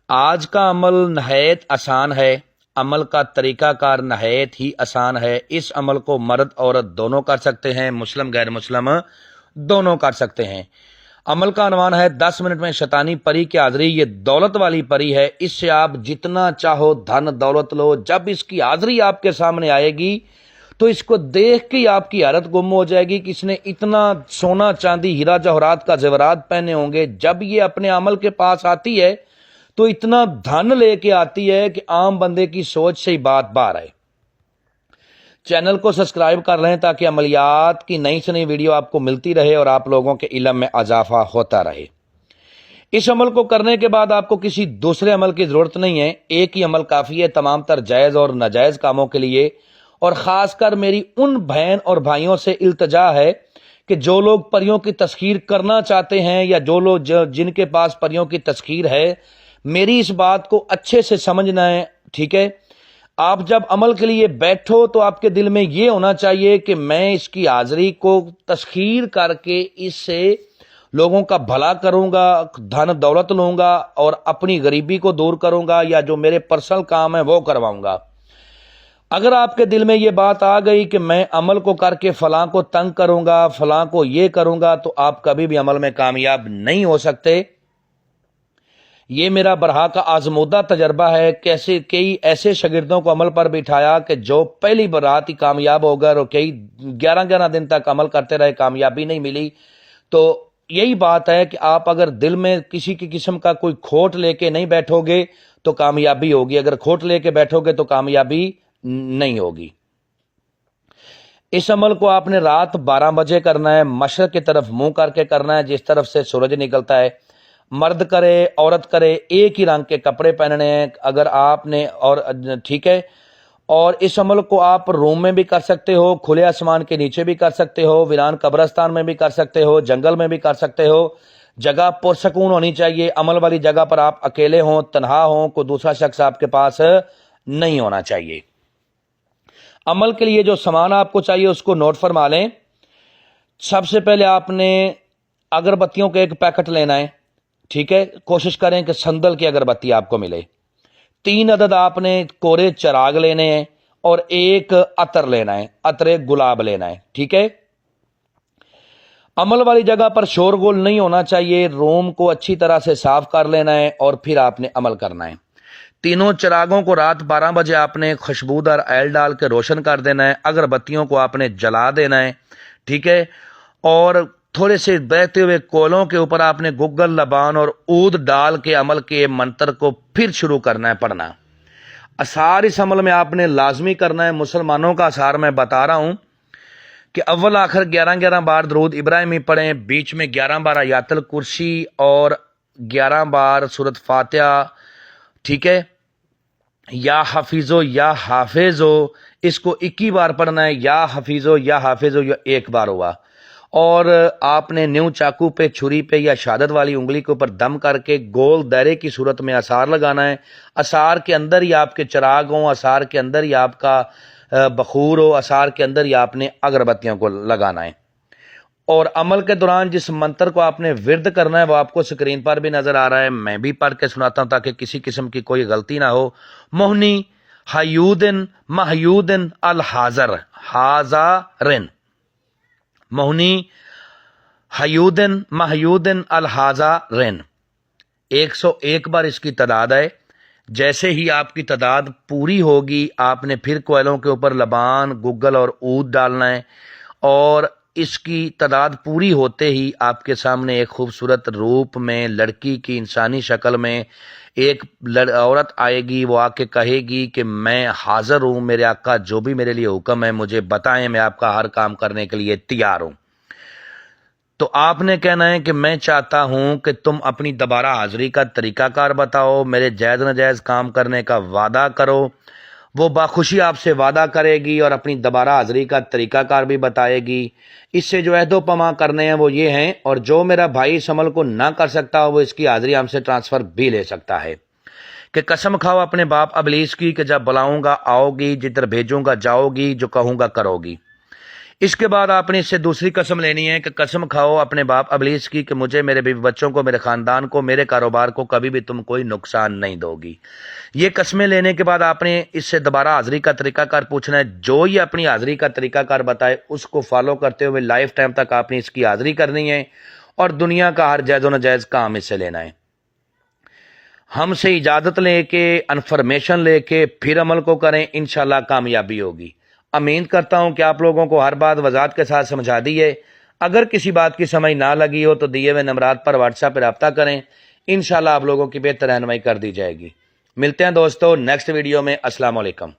آج کا عمل نہایت آسان ہے۔ عمل کا طریقہ کار نہایت ہی آسان ہے۔ اس عمل کو مرد عورت دونوں کر سکتے ہیں، مسلم غیر مسلم دونوں کر سکتے ہیں۔ عمل کا عنوان ہے 10 منٹ میں شیطانی پری کی حاضری۔ یہ دولت والی پری ہے، اس سے آپ جتنا چاہو دھن دولت لو۔ جب اس کی حاضری آپ کے سامنے آئے گی تو اس کو دیکھ کے آپ کی حیرت گم ہو جائے گی کہ اس نے اتنا سونا چاندی ہیرا جواہرات کا زیورات پہنے ہوں گے۔ جب یہ اپنے عمل کے پاس آتی ہے تو اتنا دھن لے کے آتی ہے کہ عام بندے کی سوچ سے ہی بات باہر آئے۔ چینل کو سبسکرائب کر لیں تاکہ عملیات کی نئی سے نئی ویڈیو آپ کو ملتی رہے اور آپ لوگوں کے علم میں اضافہ ہوتا رہے۔ اس عمل کو کرنے کے بعد آپ کو کسی دوسرے عمل کی ضرورت نہیں ہے، ایک ہی عمل کافی ہے تمام تر جائز اور ناجائز کاموں کے لیے۔ اور خاص کر میری ان بہن اور بھائیوں سے التجا ہے کہ جو لوگ پریوں کی تسخیر کرنا چاہتے ہیں یا جو لوگ جن کے پاس پریوں کی تسخیر ہے، میری اس بات کو اچھے سے سمجھنا ہے، ٹھیک ہے؟ آپ جب عمل کے لیے بیٹھو تو آپ کے دل میں یہ ہونا چاہیے کہ میں اس کی حاضری کو تسخیر کر کے اس سے لوگوں کا بھلا کروں گا، دھن دولت لوں گا اور اپنی غریبی کو دور کروں گا، یا جو میرے پرسنل کام ہیں وہ کرواؤں گا۔ اگر آپ کے دل میں یہ بات آ گئی کہ میں عمل کو کر کے فلاں کو تنگ کروں گا، فلاں کو یہ کروں گا، تو آپ کبھی بھی عمل میں کامیاب نہیں ہو سکتے۔ یہ میرا برہا کا آزمودہ تجربہ ہے۔ کئی ایسے شاگردوں کو عمل پر بٹھایا کہ جو پہلی برات ہی کامیاب ہو گئے اور کئی 11 دن تک عمل کرتے رہے، کامیابی نہیں ملی۔ تو یہی بات ہے کہ آپ اگر دل میں کسی کی قسم کا کوئی کھوٹ لے کے نہیں بیٹھو گے تو کامیابی ہوگی، اگر کھوٹ لے کے بیٹھو گے تو کامیابی نہیں ہوگی۔ اس عمل کو آپ نے رات 12 بجے کرنا ہے، مشرق کی طرف منہ کر کے کرنا ہے، جس طرف سے سورج نکلتا ہے۔ مرد کرے عورت کرے، ایک ہی رنگ کے کپڑے پہننے ہیں اگر آپ نے، اور ٹھیک ہے۔ اور اس عمل کو آپ روم میں بھی کر سکتے ہو، کھلے آسمان کے نیچے بھی کر سکتے ہو، ویران قبرستان میں بھی کر سکتے ہو، جنگل میں بھی کر سکتے ہو۔ جگہ پرسکون ہونی چاہیے، عمل والی جگہ پر آپ اکیلے ہوں، تنہا ہوں، کوئی دوسرا شخص آپ کے پاس نہیں ہونا چاہیے۔ عمل کے لیے جو سامان آپ کو چاہیے اس کو نوٹ فرما لیں۔ سب سے پہلے آپ نے اگربتیوں کا ایک پیکٹ لینا ہے، ٹھیک ہے؟ کوشش کریں کہ سندل کی اگربتی آپ کو ملے۔ 3 عدد آپ نے کورے چراغ لینے ہیں اور ایک عطر لینا ہے، عطر گلاب لینا ہے، ٹھیک ہے؟ عمل والی جگہ پر شور گول نہیں ہونا چاہیے، روم کو اچھی طرح سے صاف کر لینا ہے اور پھر آپ نے عمل کرنا ہے۔ تینوں چراغوں کو رات 12 بجے آپ نے خوشبودار آئل ڈال کے روشن کر دینا ہے، اگربتیوں کو آپ نے جلا دینا ہے، ٹھیک ہے؟ اور تھوڑے سے بہتے ہوئے کولوں کے اوپر آپ نے گگل لبان اور عود ڈال کے عمل کے منتر کو پھر شروع کرنا ہے پڑھنا۔ اثار اس عمل میں آپ نے لازمی کرنا ہے۔ مسلمانوں کا اثار میں بتا رہا ہوں کہ اول آخر 11 بار درود ابراہیمی پڑھیں، بیچ میں 11 بار آیات الکرسی اور 11 بار سورۃ فاتحہ، ٹھیک ہے؟ یا حفیظو یا حافظو، اس کو 21 بار پڑھنا ہے، یا حفیظو یا حافظو، یہ 1 بار ہوا۔ اور آپ نے نیو چاقو پہ، چھری پہ یا شہادت والی انگلی کے اوپر دم کر کے گول دائرے کی صورت میں اثار لگانا ہے۔ اثار کے اندر ہی آپ کے چراغ ہوں، اثار کے اندر ہی آپ کا بخور ہو، اثار کے اندر ہی آپ نے اگربتیوں کو لگانا ہے۔ اور عمل کے دوران جس منتر کو آپ نے ورد کرنا ہے وہ آپ کو سکرین پر بھی نظر آ رہا ہے، میں بھی پڑھ کے سناتا ہوں تاکہ کسی قسم کی کوئی غلطی نہ ہو۔ موہنی حیودن محیودن الحاضر حاضرن، موہنی حیودن محیودن الحاضرن، 101 بار اس کی تعداد ہے۔ جیسے ہی آپ کی تعداد پوری ہوگی آپ نے پھر کوئلوں کے اوپر لبان، گگل اور عود ڈالنا ہے، اور اس کی تعداد پوری ہوتے ہی آپ کے سامنے ایک خوبصورت روپ میں لڑکی کی انسانی شکل میں ایک عورت آئے گی۔ وہ آ کے کہے گی کہ میں حاضر ہوں، میرے آقا جو بھی میرے لیے حکم ہے مجھے بتائیں، میں آپ کا ہر کام کرنے کے لیے تیار ہوں۔ تو آپ نے کہنا ہے کہ میں چاہتا ہوں کہ تم اپنی دوبارہ حاضری کا طریقہ کار بتاؤ، میرے جائز ناجائز کام کرنے کا وعدہ کرو۔ وہ باخوشی آپ سے وعدہ کرے گی اور اپنی دوبارہ حاضری کا طریقہ کار بھی بتائے گی۔ اس سے جو عہد و پیمان کرنے ہیں وہ یہ ہیں، اور جو میرا بھائی اس عمل کو نہ کر سکتا وہ اس کی حاضری ہم سے ٹرانسفر بھی لے سکتا ہے۔ کہ قسم کھاؤ اپنے باپ ابلیس کی کہ جب بلاؤں گا آؤ گی، جدھر بھیجوں گا جاؤ گی، جو کہوں گا کرو گی۔ اس کے بعد آپ نے اس سے دوسری قسم لینی ہے کہ قسم کھاؤ اپنے باپ ابلیس کی کہ مجھے، میرے بیوی بچوں کو، میرے خاندان کو، میرے کاروبار کو کبھی بھی تم کوئی نقصان نہیں دو گی۔ یہ قسمیں لینے کے بعد آپ نے اس سے دوبارہ حاضری کا طریقہ کار پوچھنا ہے۔ جو یہ اپنی حاضری کا طریقہ کار بتائے اس کو فالو کرتے ہوئے لائف ٹائم تک آپ نے اس کی حاضری کرنی ہے اور دنیا کا ہر جائز و ناجائز کام اس سے لینا ہے۔ ہم سے اجازت لے کے، انفارمیشن لے کے پھر عمل کو کریں، انشاءاللہ کامیابی ہوگی۔ امید کرتا ہوں کہ آپ لوگوں کو ہر بات وضاحت کے ساتھ سمجھا دی ہے۔ اگر کسی بات کی سمجھ نہ لگی ہو تو دیے ہوئے نمبرات پر واٹس ایپ پہ رابطہ کریں، انشاءاللہ آپ لوگوں کی بہتر رہنمائی کر دی جائے گی۔ ملتے ہیں دوستو نیکسٹ ویڈیو میں۔ السلام علیکم۔